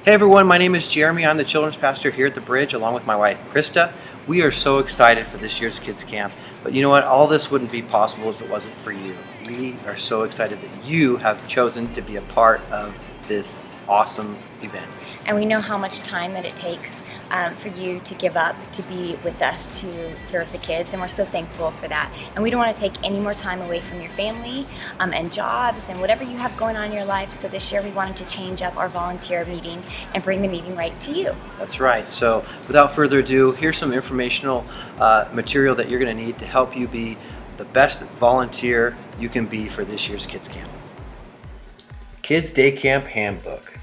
Hey everyone, my name is Jeremy. I'm the children's pastor here at the Bridge along with my wife Krista. We are so excited for this year's Kids Camp. But you know what? All this wouldn't be possible if it wasn't for you. We are so excited that you have chosen to be a part of this awesome event. And we know how much time that it takes for you to give up to be with us to serve the kids, and we're so thankful for that. And we don't want to take any more time away from your family and jobs and whatever you have going on in your life. So this year we wanted to change up our volunteer meeting and bring the meeting right to you. That's right. So without further ado, here's some informational material that you're going to need to help you be the best volunteer you can be for this year's Kids Camp. Kids Day Camp Handbook.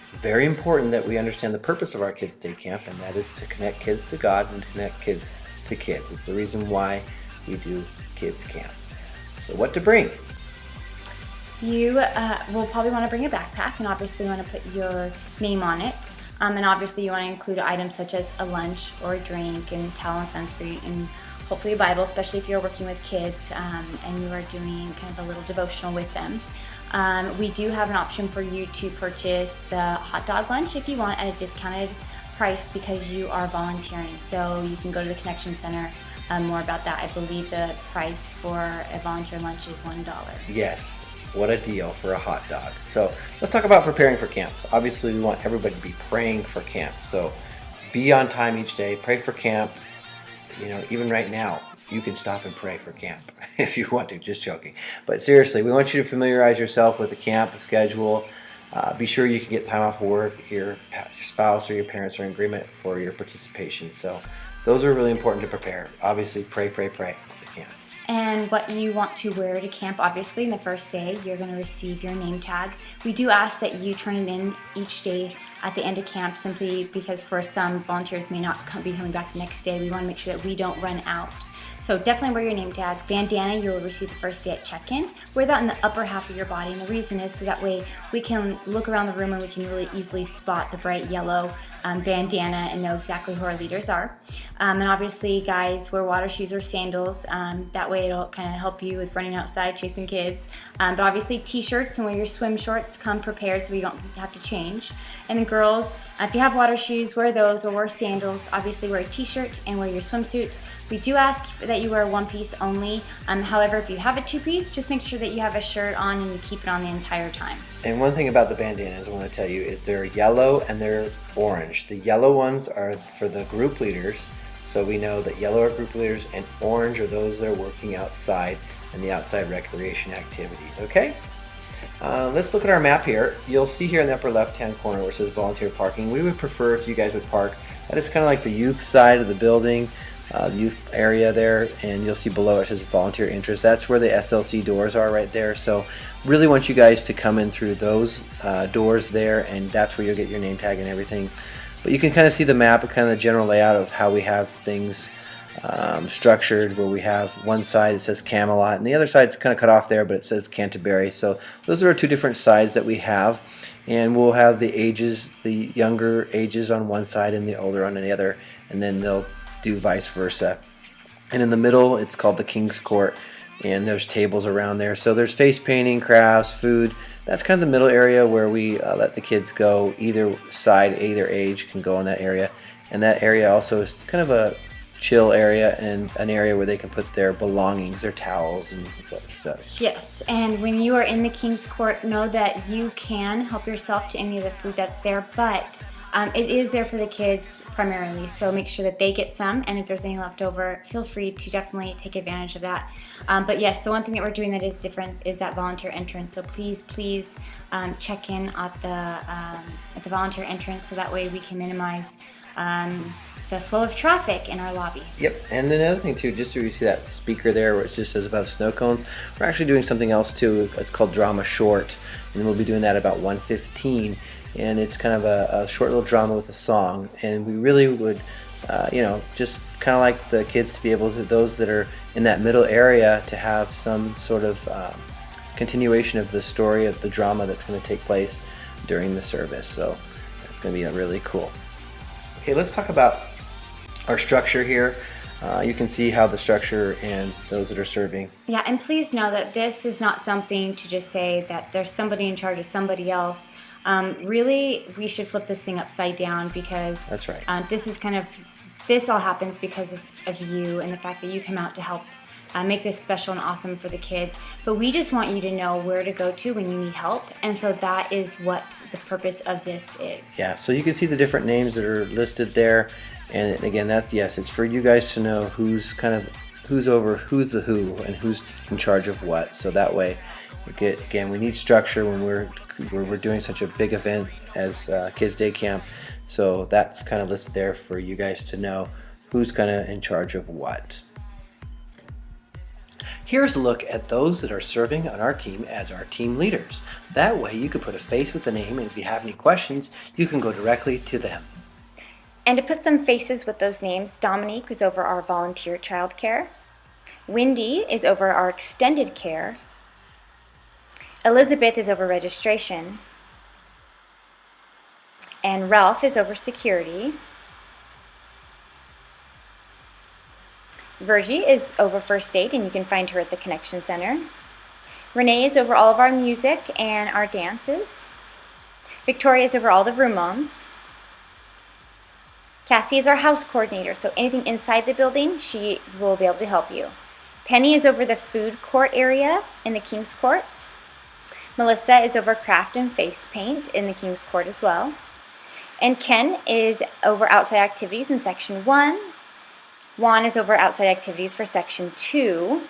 It's very important that we understand the purpose of our Kids Day Camp, and that is to connect kids to God and connect kids to kids. It's the reason why we do Kids Camp. So what to bring? You will probably want to bring a backpack, and obviously you want to put your name on it. And obviously you want to include items such as a lunch or a drink and towel and sunscreen and hopefully a Bible, especially if you're working with kids and you are doing kind of a little devotional with them. We do have an option for you to purchase the hot dog lunch if you want at a discounted price because you are volunteering. So you can go to the Connection Center. More about that. I believe the price for a volunteer lunch is $1. Yes, what a deal for a hot dog. So let's talk about preparing for camp. So obviously we want everybody to be praying for camp. So be on time each day, pray for camp. You know, even right now, you can stop and pray for camp if you want to, just joking. But seriously, we want you to familiarize yourself with the camp schedule. Be sure you can get time off work. Your spouse or your parents are in agreement for your participation. So those are really important to prepare. Obviously, pray for camp. And what you want to wear to camp, obviously, in the first day, you're going to receive your name tag. We do ask that you turn it in each day at the end of camp simply because for some volunteers may not be coming back the next day. We want to make sure that we don't run out. So definitely wear your name tag. Bandana you'll receive the first day at check-in. Wear that in the upper half of your body, and the reason is so that way we can look around the room and we can really easily spot the bright yellow bandana and know exactly who our leaders are. And obviously, guys, wear water shoes or sandals. That way it'll kind of help you with running outside, chasing kids. But obviously t-shirts and wear your swim shorts. Come prepared so you don't have to change. And then girls, if you have water shoes, wear those or wear sandals. Obviously wear a t-shirt and wear your swimsuit. We do ask that you wear one piece only. However, if you have a two-piece, just make sure that you have a shirt on and you keep it on the entire time. And one thing about the bandanas I want to tell you is they're yellow and they're orange. The yellow ones are for the group leaders. So we know that yellow are group leaders and orange are those that are working outside in the outside recreation activities, okay? Let's look at our map here. You'll see here in the upper left-hand corner where it says volunteer parking. We would prefer if you guys would park. That is kind of like the youth side of the building, the youth area there, and you'll see below it says volunteer interest. That's where the SLC doors are right there. So really want you guys to come in through those doors there, and that's where you'll get your name tag and everything. But you can kind of see the map and kind of the general layout of how we have things structured, where we have one side it says Camelot and the other side's kind of cut off there, but it says Canterbury. So those are our two different sides that we have, and we'll have the ages, the younger ages on one side and the older on the other, and then they'll do vice versa. And in the middle it's called the King's Court, and there's tables around there. So there's face painting, crafts, food. That's kind of the middle area where we let the kids go. Either side, either age can go in that area. And that area also is kind of a chill area and an area where they can put their belongings, their towels and stuff. Yes, and when you are in the King's Court, know that you can help yourself to any of the food that's there, but it is there for the kids primarily, so make sure that they get some, and if there's any left over, feel free to definitely take advantage of that. But yes, the one thing that we're doing that is different is that volunteer entrance, so please check in at the volunteer entrance so that way we can minimize the flow of traffic in our lobby. Yep, and then another thing too, just so you see that speaker there where it just says about snow cones, we're actually doing something else too. It's called Drama Short, and we'll be doing that about 1:15. And it's kind of a short little drama with a song, and we really would just kind of like the kids to be able to, those that are in that middle area, to have some sort of continuation of the story of the drama that's going to take place during the service. So that's going to be really cool. Okay, let's talk about our structure here. You can see how the structure and those that are serving. Yeah, and please know that this is not something to just say that there's somebody in charge of somebody else. Really, we should flip this thing upside down because That's right. This all happens because of you and the fact that you come out to help make this special and awesome for the kids. But we just want you to know where to go to when you need help. And so that is what the purpose of this is. Yeah, so you can see the different names that are listed there. And again, it's for you guys to know who's the who and who's in charge of what. So that way, we need structure when we're doing such a big event as Kids Day Camp. So that's kind of listed there for you guys to know who's kind of in charge of what. Here's a look at those that are serving on our team as our team leaders. That way you can put a face with the name, and if you have any questions, you can go directly to them. And to put some faces with those names, Dominique is over our volunteer childcare. Wendy is over our extended care. Elizabeth is over registration. And Ralph is over security. Virgie is over first aid, and you can find her at the Connection Center. Renee is over all of our music and our dances. Victoria is over all the room moms. Cassie is our house coordinator, so anything inside the building, she will be able to help you. Penny is over the food court area in the King's Court. Melissa is over craft and face paint in the King's Court as well. And Ken is over outside activities in Section 1. Juan is over outside activities for Section 2.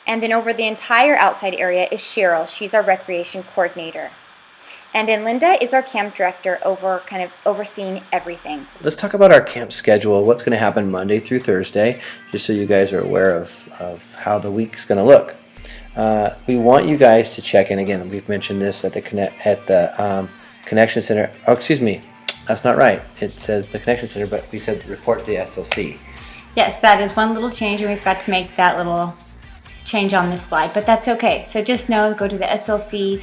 And then over the entire outside area is Cheryl. She's our recreation coordinator. And then Linda is our camp director, kind of overseeing everything. Let's talk about our camp schedule, what's going to happen Monday through Thursday, just so you guys are aware of how the week's going to look. We want you guys to check in. Again, we've mentioned this at the Connection Center. Oh, excuse me, that's not right. It says the Connection Center, but we said report to the SLC. Yes, that is one little change, and we've got to make that little change on this slide, but that's okay. So just know, go to the SLC.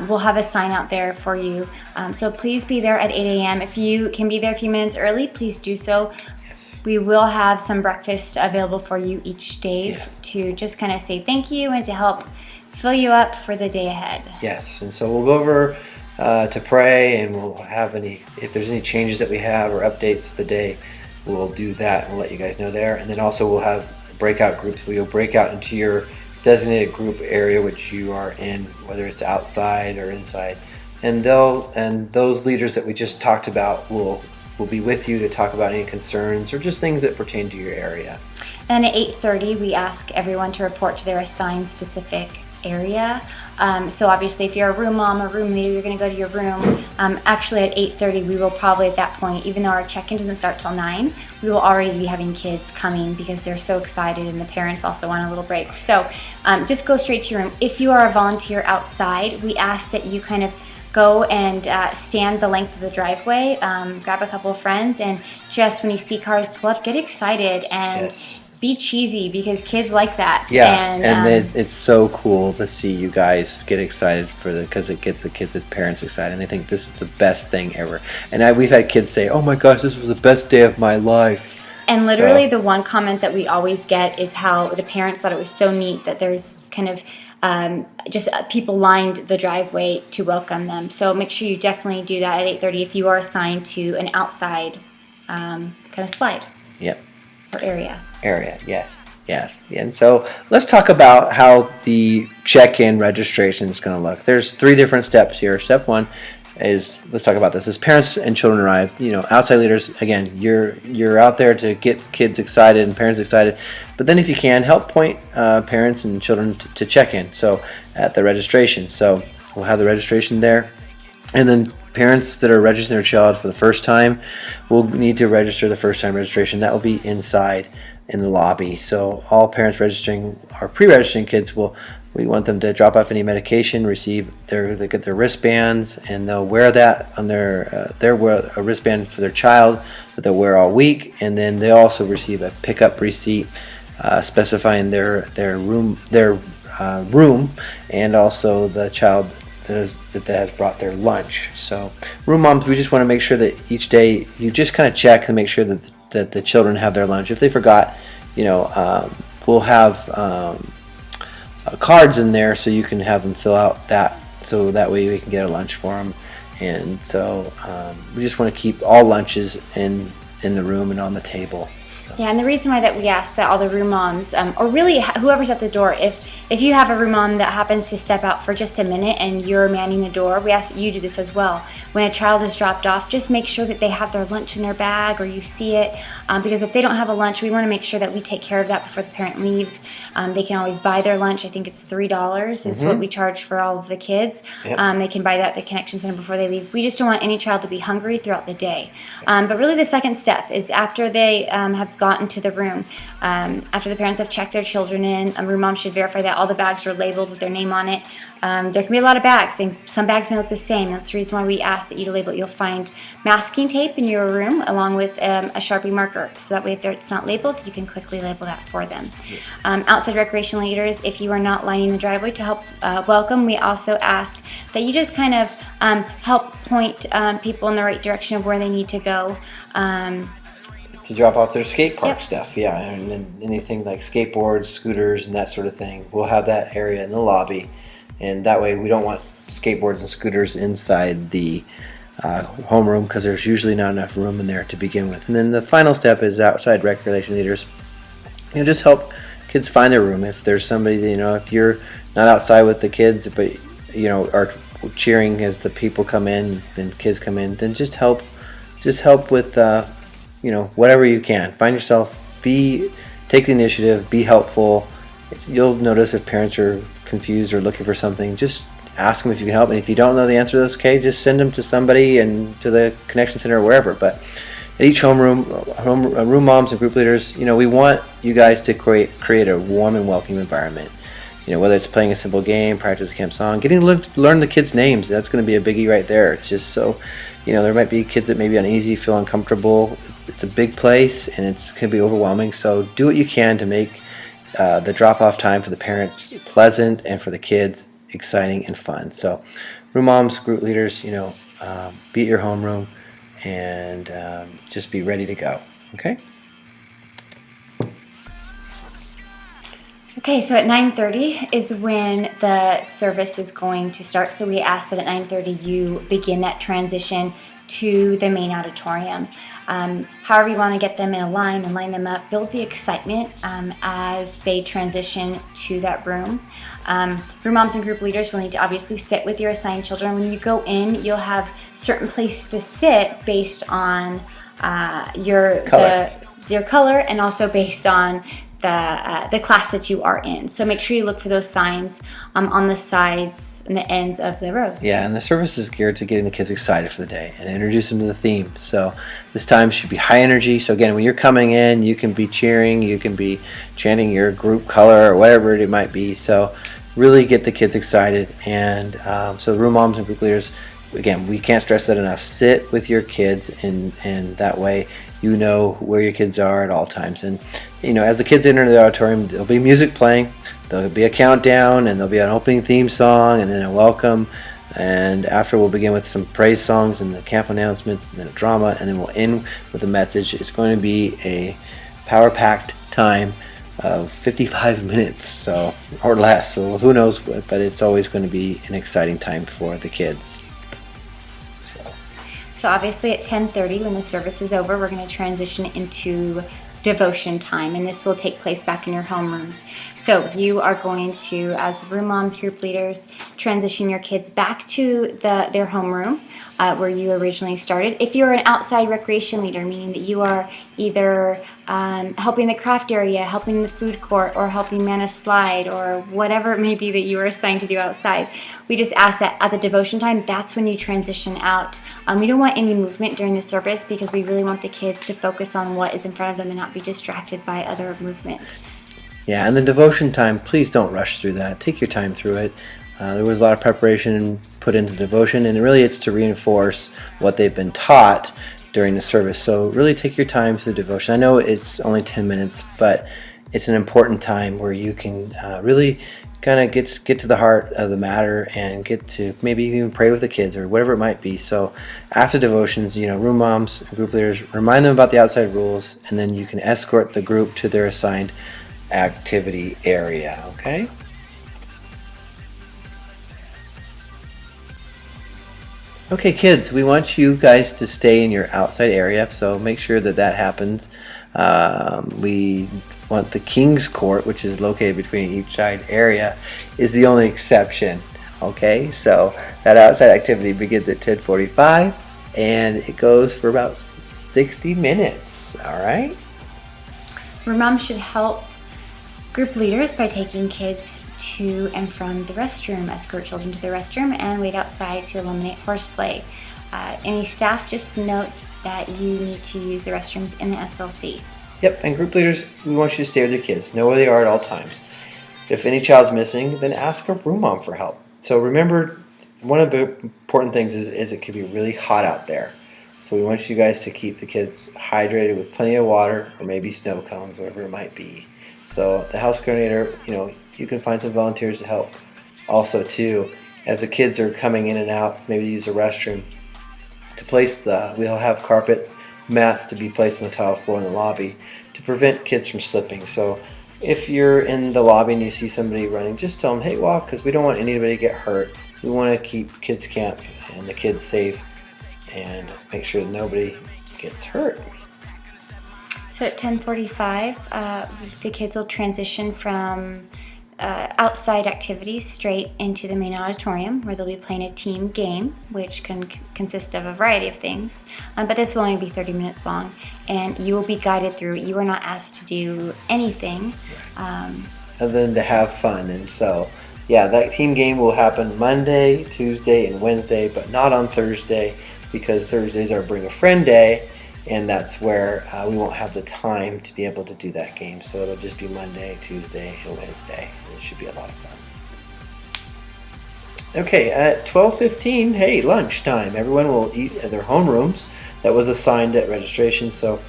We'll have a sign out there for you. So please be there at 8 a.m. If you can be there a few minutes early, please do so. Yes. We will have some breakfast available for you each day Yes. to just kind of say thank you and to help fill you up for the day ahead. Yes, and so we'll go over to pray, and we'll have if there's any changes that we have or updates of the day, we'll do that and we'll let you guys know there. And then also we'll have breakout groups. We'll break out into your designated group area which you are in, whether it's outside or inside. And those leaders that we just talked about will be with you to talk about any concerns or just things that pertain to your area. And at 8:30, we ask everyone to report to their assigned specific area. So obviously, if you're a room mom or room leader, you're going to go to your room. Actually, at 8:30, we will probably at that point, even though our check-in doesn't start till 9, we will already be having kids coming because they're so excited, and the parents also want a little break. So just go straight to your room. If you are a volunteer outside, we ask that you kind of go and stand the length of the driveway, grab a couple of friends, and just when you see cars pull up, get excited and Yes. be cheesy because kids like that. Yeah, and it's so cool to see you guys get excited because it gets the kids and parents excited, and they think this is the best thing ever. And we've had kids say, "Oh my gosh, this was the best day of my life." And literally, the one comment that we always get is how the parents thought it was so neat that there's kind of just people lined the driveway to welcome them. So make sure you definitely do that at 8:30 if you are assigned to an outside kind of slide. Yep. Or area. Yes. And so let's talk about how the check-in registration is going to look. There's 3 different steps here. Step 1 is, let's talk about this, as parents and children arrive. Outside leaders, again, you're out there to get kids excited and parents excited, but then if you can, help point parents and children to check in, so at the registration. So we'll have the registration there, and then parents that are registering their child for the first time will need to register the first time registration. That will be inside in the lobby. So all parents registering or pre-registering kids we want them to drop off any medication, they get their wristbands, and they'll wear that on they'll wear a wristband for their child that they'll wear all week, and then they also receive a pickup receipt specifying their room, and also the child that has brought their lunch. So room moms, we just want to make sure that each day you just kind of check to make sure that the children have their lunch. If they forgot, we'll have cards in there so you can have them fill out that, so that way we can get a lunch for them. And so we just want to keep all lunches in the room and on the table. So. Yeah, and the reason why that we ask that all the room moms, or really whoever's at the door, if you have a room mom that happens to step out for just a minute and you're manning the door, we ask that you do this as well. When a child is dropped off, just make sure that they have their lunch in their bag or you see it, because if they don't have a lunch, we want to make sure that we take care of that before the parent leaves. They can always buy their lunch. I think it's $3 is what we charge for all of the kids. Yep. They can buy that at the Connection Center before they leave. We just don't want any child to be hungry throughout the day. But really the second step is after they have gotten to the room, after the parents have checked their children in, room mom should verify that all the bags are labeled with their name on it. There can be a lot of bags, and some bags may look the same. That's the reason why we ask that you to label it. You'll find masking tape in your room along with a Sharpie marker, so that way if it's not labeled, you can quickly label that for them. Outside recreation leaders, if you are not lining the driveway to help welcome, we also ask that you just kind of help point people in the right direction of where they need to go. To drop off their skate park stuff, and then anything like skateboards, scooters, and that sort of thing. We'll have that area in the lobby, and that way we don't want skateboards and scooters inside the homeroom because there's usually not enough room in there to begin with. And then the final step is outside recreation leaders. Just help kids find their room. If there's somebody, if you're not outside with the kids, but are cheering as the people come in and kids come in, then just help with whatever you can. Find yourself, take the initiative, be helpful. You'll notice if parents are confused or looking for something, just ask them if you can help. And if you don't know the answer, that's okay. Just send them to somebody and to the Connection Center or wherever. But at each room moms and group leaders, we want you guys to create a warm and welcoming environment. Whether it's playing a simple game, practice a camp song, getting to learn the kids' names, that's going to be a biggie right there. It's just so, there might be kids that may be uneasy, feel uncomfortable. It's a big place and it can be overwhelming. So do what you can to make the drop-off time for the parents pleasant and for the kids exciting and fun. So room moms, group leaders, be at your homeroom and just be ready to go. Okay? Okay, so at 9:30 is when the service is going to start. So we ask that at 9:30 you begin that transition to the main auditorium. However you want to get them in a line and line them up, build the excitement as they transition to that room. Room moms and group leaders will need to obviously sit with your assigned children. When you go in, you'll have certain places to sit based on your color and also based on the class that you are in. So make sure you look for those signs on the sides and the ends of the rows. Yeah, and the service is geared to getting the kids excited for the day and introduce them to the theme. So this time should be high energy. So again, when you're coming in, you can be cheering, you can be chanting your group color or whatever it might be. So really get the kids excited. And so room moms and group leaders, again, we can't stress that enough. Sit with your kids and that way you know where your kids are at all times. And as the kids enter the auditorium, there'll be music playing, there'll be a countdown, and there'll be an opening theme song and then a welcome, and after we'll begin with some praise songs and the camp announcements and then a drama, and then we'll end with a message. It's going to be a power-packed time of 55 minutes or less, so who knows, but it's always going to be an exciting time for the kids. So obviously at 10:30 when the service is over, we're going to transition into devotion time, and this will take place back in your homerooms. So you are going to, as room moms, group leaders, transition your kids back to their homeroom where you originally started. If you're an outside recreation leader, meaning that you are either helping the craft area, helping the food court, or helping man a slide, or whatever it may be that you are assigned to do outside, we just ask that at the devotion time, that's when you transition out. We don't want any movement during the service because we really want the kids to focus on what is in front of them and not be distracted by other movement. Yeah, and the devotion time, please don't rush through that. Take your time through it. There was a lot of preparation put into devotion, and really it's to reinforce what they've been taught during the service. So really take your time through the devotion. I know it's only 10 minutes, but it's an important time where you can really kind of get to the heart of the matter and get to maybe even pray with the kids or whatever it might be. So after devotions, room moms and group leaders, remind them about the outside rules, and then you can escort the group to their assigned activity area. Okay? Okay, kids, we want you guys to stay in your outside area, so make sure that that happens. We want the King's Court, which is located between each side area, is the only exception. Okay, so that outside activity begins at 10:45 and it goes for about 60 minutes. All right. Where mom should help group leaders by taking kids to and from the restroom, escort children to the restroom, and wait outside to eliminate horseplay. Any staff, just note that you need to use the restrooms in the SLC. Yep, and group leaders, we want you to stay with your kids. Know where they are at all times. If any child's missing, then ask a room mom for help. So remember, one of the important things is it can be really hot out there. So we want you guys to keep the kids hydrated with plenty of water or maybe snow cones, whatever it might be. So the house coordinator, you can find some volunteers to help also too. As the kids are coming in and out, maybe to use the restroom, we'll have carpet mats to be placed on the tile floor in the lobby to prevent kids from slipping. So if you're in the lobby and you see somebody running, just tell them, hey, walk, because we don't want anybody to get hurt. We want to keep kids camp and the kids safe and make sure that nobody gets hurt. So at 10:45, the kids will transition from outside activities straight into the main auditorium, where they'll be playing a team game, which can consist of a variety of things. But this will only be 30 minutes long, and you will be guided through. You are not asked to do anything other than to have fun. And so, yeah, that team game will happen Monday, Tuesday, and Wednesday, but not on Thursday, because Thursdays are Bring a Friend Day, and that's where we won't have the time to be able to do that game. So it'll just be Monday, Tuesday, and Wednesday. It should be a lot of fun. Okay, at 12:15, hey, lunchtime. Everyone will eat at their homerooms. That was assigned at registration, so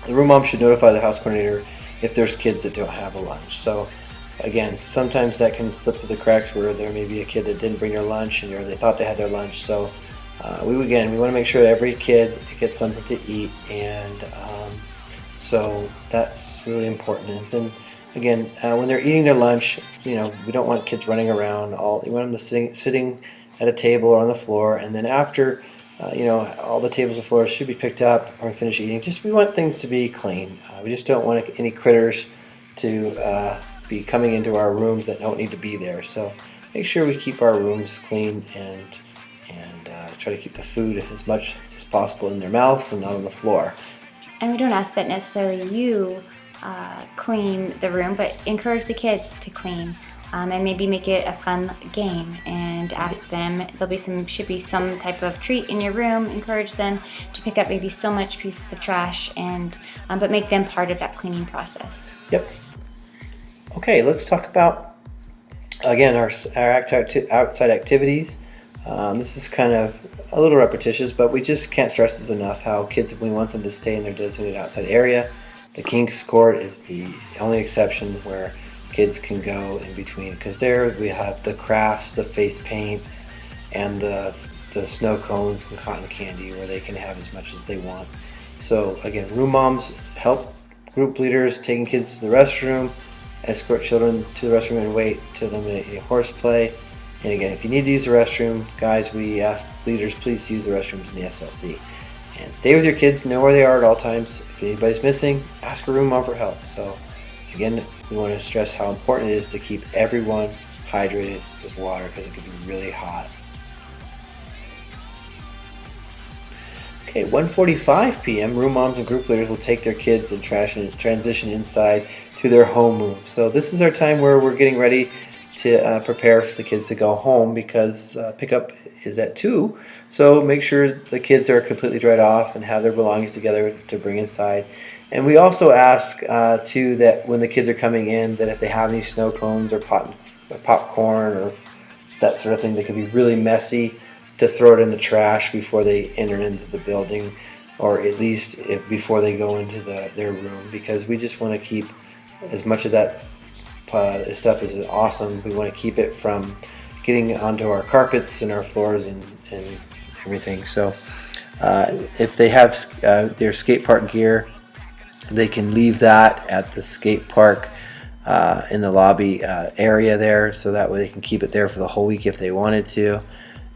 the room mom should notify the house coordinator if there's kids that don't have a lunch. So again, sometimes that can slip through the cracks where there may be a kid that didn't bring their lunch and they thought they had their lunch. So we want to make sure that every kid gets something to eat, and so that's really important. And then again, when they're eating their lunch, we don't want kids running around. We want them to sitting at a table or on the floor, and then after all the tables and floors should be picked up or finish eating. We want things to be clean. We just don't want any critters to be coming into our rooms that don't need to be there. So make sure we keep our rooms clean and try to keep the food as much as possible in their mouths and not on the floor. And we don't ask that necessarily you clean the room, but encourage the kids to clean, and maybe make it a fun game and ask them. Should be some type of treat in your room. Encourage them to pick up maybe so much pieces of trash, and but make them part of that cleaning process. Yep. Okay, let's talk about again our outside activities. This is kind of a little repetitious, but we just can't stress this enough how kids, we want them to stay in their designated outside area. The King's Court is the only exception where kids can go in between, because there we have the crafts, the face paints, and the snow cones and cotton candy where they can have as much as they want. So again, room moms help group leaders taking kids to the restroom, escort children to the restroom and wait to eliminate any horseplay. And again, if you need to use the restroom, guys, we ask leaders, please use the restrooms in the SLC. And stay with your kids, know where they are at all times. If anybody's missing, ask a room mom for help. So again, we want to stress how important it is to keep everyone hydrated with water, because it can be really hot. Okay, 1:45 p.m., room moms and group leaders will take their kids and transition inside to their homeroom. So this is our time where we're getting ready to prepare for the kids to go home, because pickup is at 2. So make sure the kids are completely dried off and have their belongings together to bring inside. And we also ask too that when the kids are coming in, that if they have any snow cones or popcorn or that sort of thing that can be really messy, to throw it in the trash before they enter into the building, or at least before they go into their room, because we just want to keep as much of that this stuff is awesome. We want to keep it from getting onto our carpets and our floors and everything. So if they have their skate park gear, they can leave that at the skate park in the lobby area there, so that way they can keep it there for the whole week if they wanted to.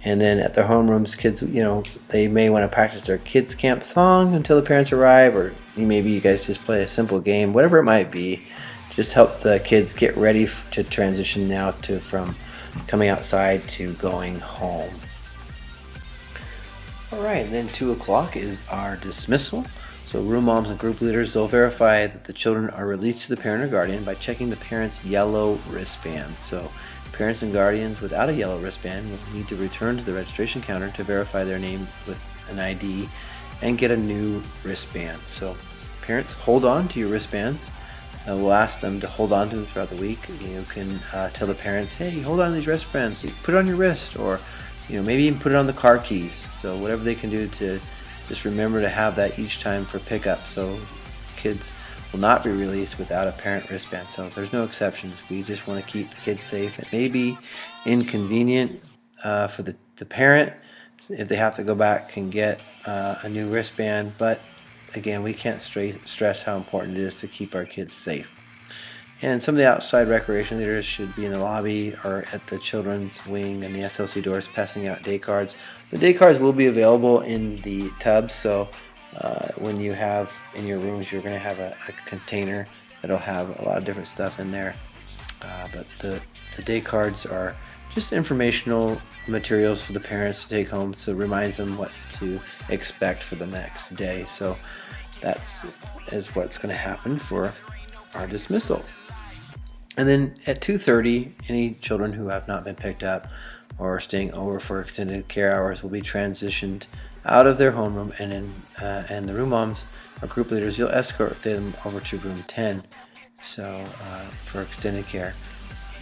And then at their homerooms, kids, they may want to practice their kids camp song until the parents arrive, or maybe you guys just play a simple game, whatever it might be. Just help the kids get ready to transition now from coming outside to going home. All right, and then 2 o'clock is our dismissal. So room moms and group leaders, they'll verify that the children are released to the parent or guardian by checking the parent's yellow wristband. So parents and guardians without a yellow wristband will need to return to the registration counter to verify their name with an ID and get a new wristband. So parents, hold on to your wristbands. We'll ask them to hold on to them throughout the week. You can tell the parents, hey, hold on to these wristbands. You put it on your wrist, or maybe even put it on the car keys. So whatever they can do to just remember to have that each time for pickup. So kids will not be released without a parent wristband. So there's no exceptions. We just want to keep the kids safe. It may be inconvenient for the parent if they have to go back and get a new wristband, but again, we can't stress how important it is to keep our kids safe. And some of the outside recreation leaders should be in the lobby or at the children's wing and the SLC doors passing out day cards. The day cards will be available in the tubs, so when you have in your rooms, you're going to have a container that'll have a lot of different stuff in there. But the day cards are just informational materials for the parents to take home, so it reminds them what to expect for the next day. So that's what's going to happen for our dismissal. And then at 2:30, any children who have not been picked up or staying over for extended care hours will be transitioned out of their homeroom, and the room moms or group leaders, you'll escort them over to room 10 for extended care.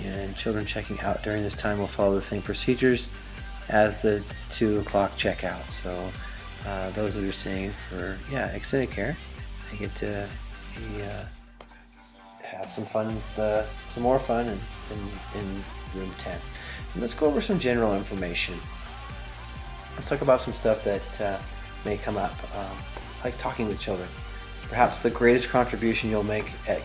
And children checking out during this time will follow the same procedures as the 2 o'clock checkout. So those that are staying for extended care, they get to have some fun, some more fun in room 10. And let's go over some general information. Let's talk about some stuff that may come up, like talking with children. Perhaps the greatest contribution you'll make at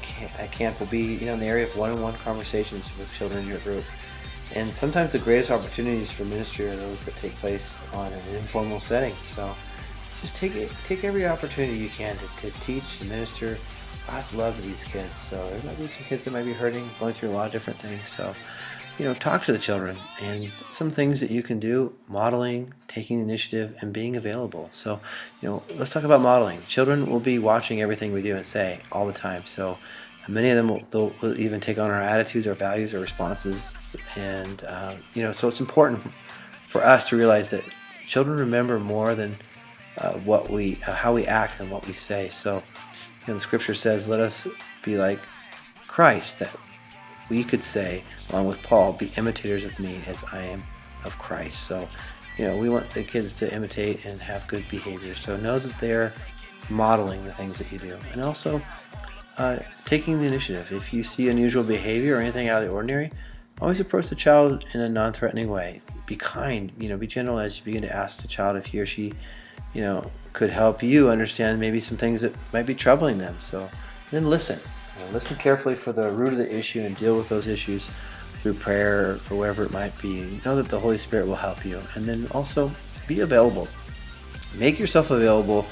camp will be in the area of one-on-one conversations with children in your group. And sometimes the greatest opportunities for ministry are those that take place on an informal setting. So just take every opportunity you can to teach and minister God's love to these kids. So there might be some kids that might be hurting, going through a lot of different things. So talk to the children, and some things that you can do: modeling, taking the initiative, and being available. So let's talk about modeling. Children will be watching everything we do and say all the time. So many of them will even take on our attitudes, our values, our responses. And so it's important for us to realize that children remember more than how we act than what we say. So the scripture says, let us be like Christ, that we could say, along with Paul, be imitators of me as I am of Christ. So we want the kids to imitate and have good behavior. So know that they're modeling the things that you do. And also taking the initiative. If you see unusual behavior or anything out of the ordinary, always approach the child in a non-threatening way. Be kind, be gentle as you begin to ask the child if he or she could help you understand maybe some things that might be troubling them. So then listen. Listen carefully for the root of the issue and deal with those issues through prayer or wherever it might be. Know that the Holy Spirit will help you. And then also be available. Make yourself available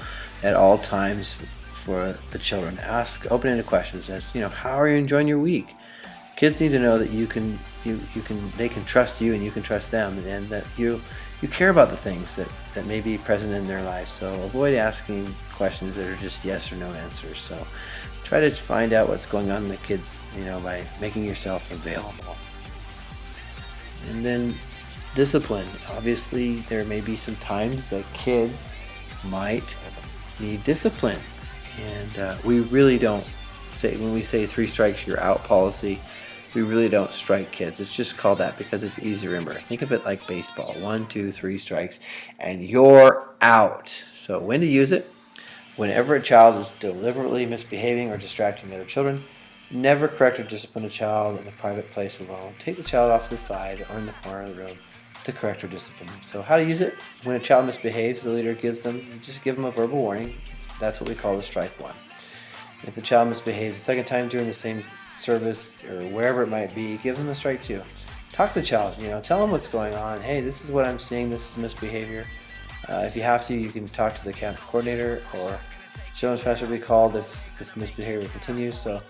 at all times for the children. Ask open-ended questions as, how are you enjoying your week? Kids need to know that they can trust you and you can trust them, and that you care about the things that may be present in their lives. So avoid asking questions that are just yes or no answers. So try to find out what's going on in the kids, by making yourself available. And then discipline. Obviously, there may be some times that kids might need discipline. And we really don't say, when we say 3 strikes, you're out policy, we really don't strike kids. It's just called that because it's easy to remember. Think of it like baseball. 1, 2, 3 strikes, and you're out. So when to use it? Whenever a child is deliberately misbehaving or distracting other children, never correct or discipline a child in a private place alone. Take the child off to the side or in the corner of the room to correct or discipline them. So how to use it? When a child misbehaves, the leader give them a verbal warning. That's what we call the strike one. If the child misbehaves a second time during the same service or wherever it might be, give them a strike 2. talk to the child. Tell them what's going on. Hey, this is what I'm seeing. This is misbehavior. If you have to, you can talk to the camp coordinator, or children's pastor will be called if misbehavior continues. So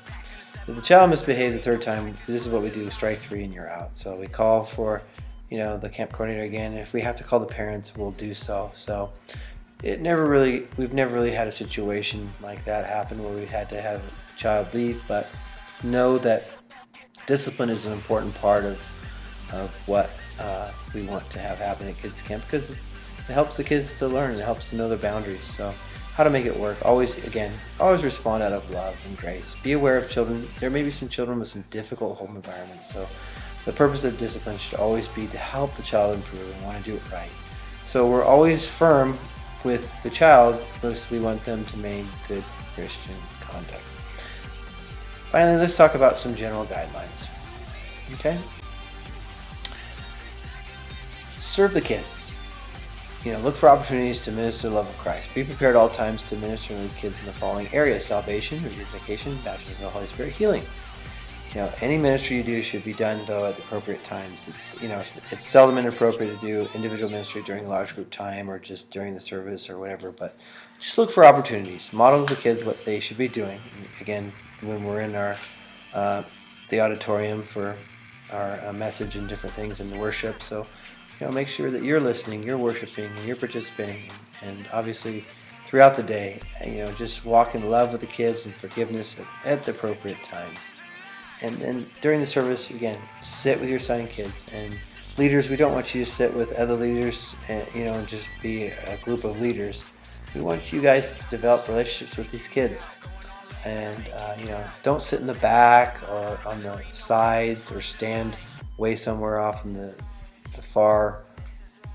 if the child misbehaves the third time, this is what we do: strike 3 and you're out. So we call for the camp coordinator again. If we have to call the parents, we'll do so. So we've never really had a situation like that happen where we had to have a child leave, but know that discipline is an important part of what we want to have happen at kids camp, because it helps the kids to learn. It helps to know their boundaries. So how to make it work: always respond out of love and grace. Be aware of children. There may be some children with some difficult home environments, so the purpose of discipline should always be to help the child improve and want to do it right. So we're always firm with the child because we want them to maintain good Christian conduct. Finally, let's talk about some general guidelines. Okay? Serve the kids. Look for opportunities to minister the love of Christ. Be prepared at all times to minister to the kids in the following areas: salvation, rededication, baptism of the Holy Spirit, healing. Any ministry you do should be done, though, at the appropriate times. It's seldom inappropriate to do individual ministry during large group time or just during the service or whatever, but just look for opportunities. Model to the kids what they should be doing. And again, when we're in our the auditorium for our message and different things in the worship. So, make sure that you're listening, you're worshiping, and you're participating. And obviously, throughout the day, just walk in love with the kids and forgiveness at the appropriate time. And then during the service, again, sit with your assigned kids. And leaders, we don't want you to sit with other leaders and just be a group of leaders. We want you guys to develop relationships with these kids. And, don't sit in the back or on the sides or stand way somewhere off in the far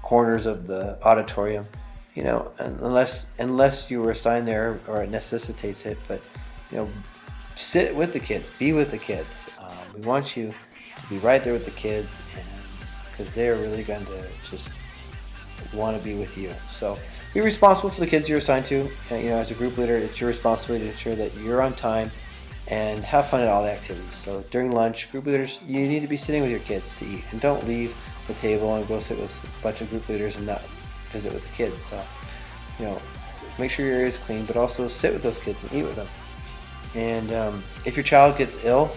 corners of the auditorium, unless you were assigned there or it necessitates it. But, sit with the kids, be with the kids. We want you to be right there with the kids, because they're really going to just want to be with you. So be responsible for the kids you're assigned to. As a group leader, it's your responsibility to ensure that you're on time and have fun at all the activities. So during lunch, group leaders, you need to be sitting with your kids to eat, and don't leave the table and go sit with a bunch of group leaders and not visit with the kids. So, make sure your area is clean, but also sit with those kids and eat with them. And if your child gets ill,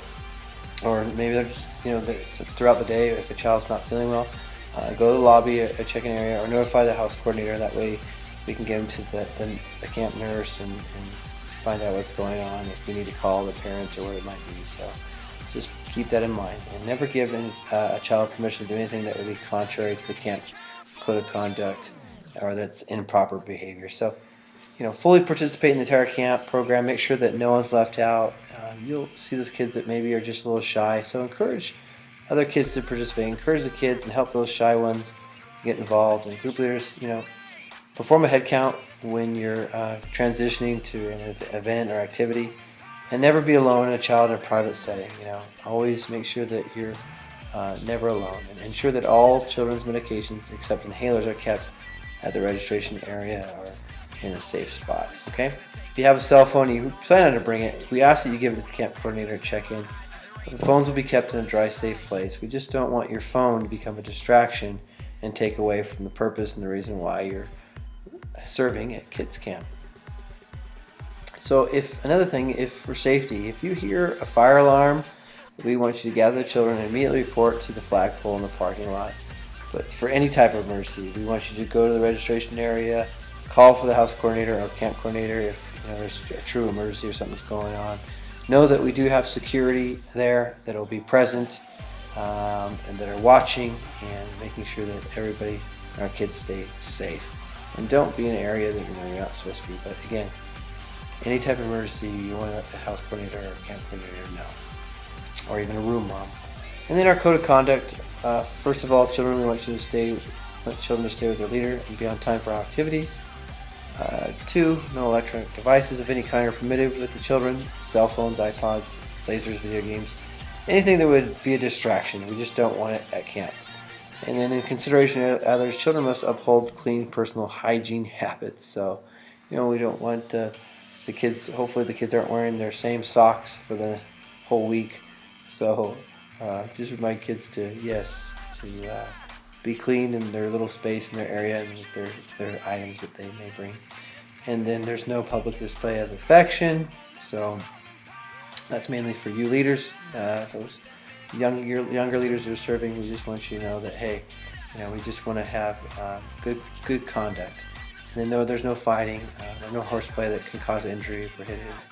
or maybe they're just, throughout the day, if a child's not feeling well, go to the lobby, a check-in area, or notify the house coordinator. That way we can get them to the camp nurse and find out what's going on, if we need to call the parents or what it might be. So just keep that in mind, and never give a child permission to do anything that would be contrary to the camp code of conduct or that's improper behavior. So, fully participate in the entire camp program. Make sure that no one's left out. You'll see those kids that maybe are just a little shy. So encourage other kids to participate. Encourage the kids and help those shy ones get involved. And group leaders, perform a head count when you're transitioning to an event or activity. And never be alone in a child in a private setting. Always make sure that you're never alone. And ensure that all children's medications except inhalers are kept at the registration area or in a safe spot. Okay? If you have a cell phone and you plan on to bring it, we ask that you give it to the camp coordinator at check-in. The phones will be kept in a dry, safe place. We just don't want your phone to become a distraction and take away from the purpose and the reason why you're serving at kids camp. So if for safety, if you hear a fire alarm, we want you to gather the children and immediately report to the flagpole in the parking lot. But for any type of emergency, we want you to go to the registration area, call for the house coordinator or camp coordinator if there's a true emergency or something's going on. Know that we do have security there that will be present and that are watching and making sure that everybody, our kids, stay safe. And don't be in an area that you're not supposed to be. But again, any type of emergency, you want to let the house coordinator or camp coordinator know, or even a room mom. And then our code of conduct. First of all, children, we want children to stay with their leader and be on time for activities. 2, no electronic devices of any kind are permitted with the children. Cell phones, iPods, lasers, video games, anything that would be a distraction. We just don't want it at camp. And then in consideration of others, children must uphold clean personal hygiene habits. So, we don't want the kids, hopefully the kids aren't wearing their same socks for the whole week. So just remind kids to be clean in their little space in their area and with their items that they may bring. And then there's no public display of affection, so that's mainly for you leaders, those younger leaders that are serving. We just want you to know that, hey, we just want to have good conduct. And then there's no fighting, no horseplay that can cause injury.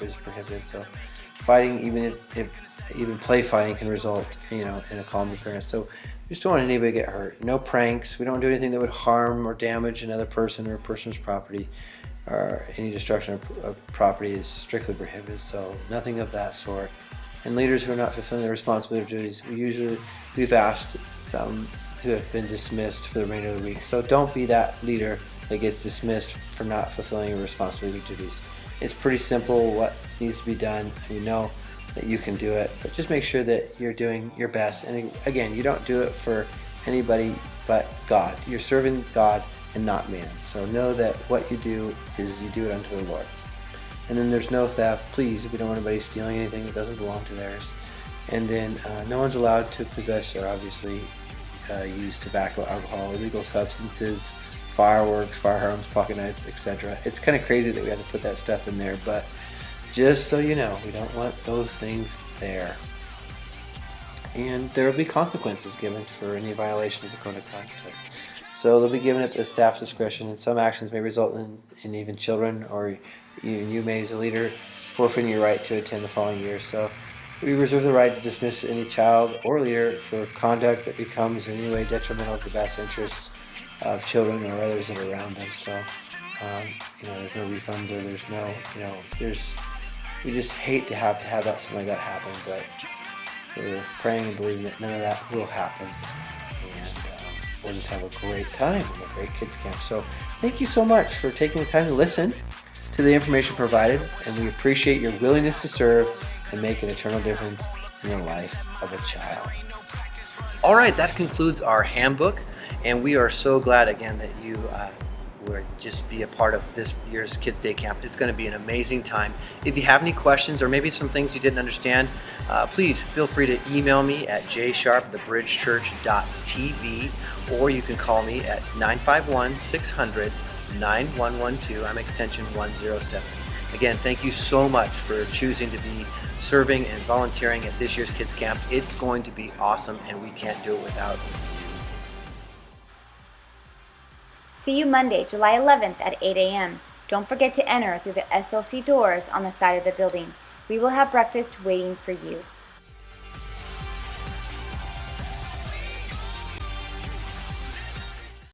Is prohibited. So fighting, even play fighting, can result in a calm appearance. So we just don't want anybody to get hurt. No pranks. We don't do anything that would harm or damage another person or a person's property, or any destruction of property is strictly prohibited. So nothing of that sort. And leaders who are not fulfilling their responsibility or duties, we've asked some to have been dismissed for the remainder of the week. So don't be that leader that gets dismissed for not fulfilling your responsibility or duties. It's pretty simple what needs to be done. You know that you can do it, but just make sure that you're doing your best. And again, you don't do it for anybody but God. You're serving God and not man. So know that what you do is you do it unto the Lord. And then there's no theft. Please, we don't want anybody stealing anything that doesn't belong to theirs. And then no one's allowed to possess or obviously use tobacco, alcohol, illegal substances, fireworks, firearms, pocket knives, etc. It's kind of crazy that we had to put that stuff in there, but just so you know, we don't want those things there. And there will be consequences given for any violations of code of conduct. So they'll be given at the staff's discretion, and some actions may result in even children, or you may, as a leader, forfeiting your right to attend the following year. So we reserve the right to dismiss any child or leader for conduct that becomes in any way detrimental to the best interests of children or others that are around them. So there's no refunds, or there's no, we just hate to have that something like that happen, but we're praying and believing that none of that will happen, and we'll just have a great time in a great kids camp. So thank you so much for taking the time to listen to the information provided, and we appreciate your willingness to serve and make an eternal difference in the life of a child. All right, that concludes our handbook, and we are so glad again that you will just be a part of this year's Kids Day Camp. It's going to be an amazing time. If you have any questions or maybe some things you didn't understand, please feel free to email me at jsharp@thebridgechurch.tv, or you can call me at 951-600-9112. I'm extension 107. Again, thank you so much for choosing to be serving and volunteering at this year's Kids Camp. It's going to be awesome, and we can't do it without you. See you Monday, July 11th at 8 a.m. Don't forget to enter through the SLC doors on the side of the building. We will have breakfast waiting for you.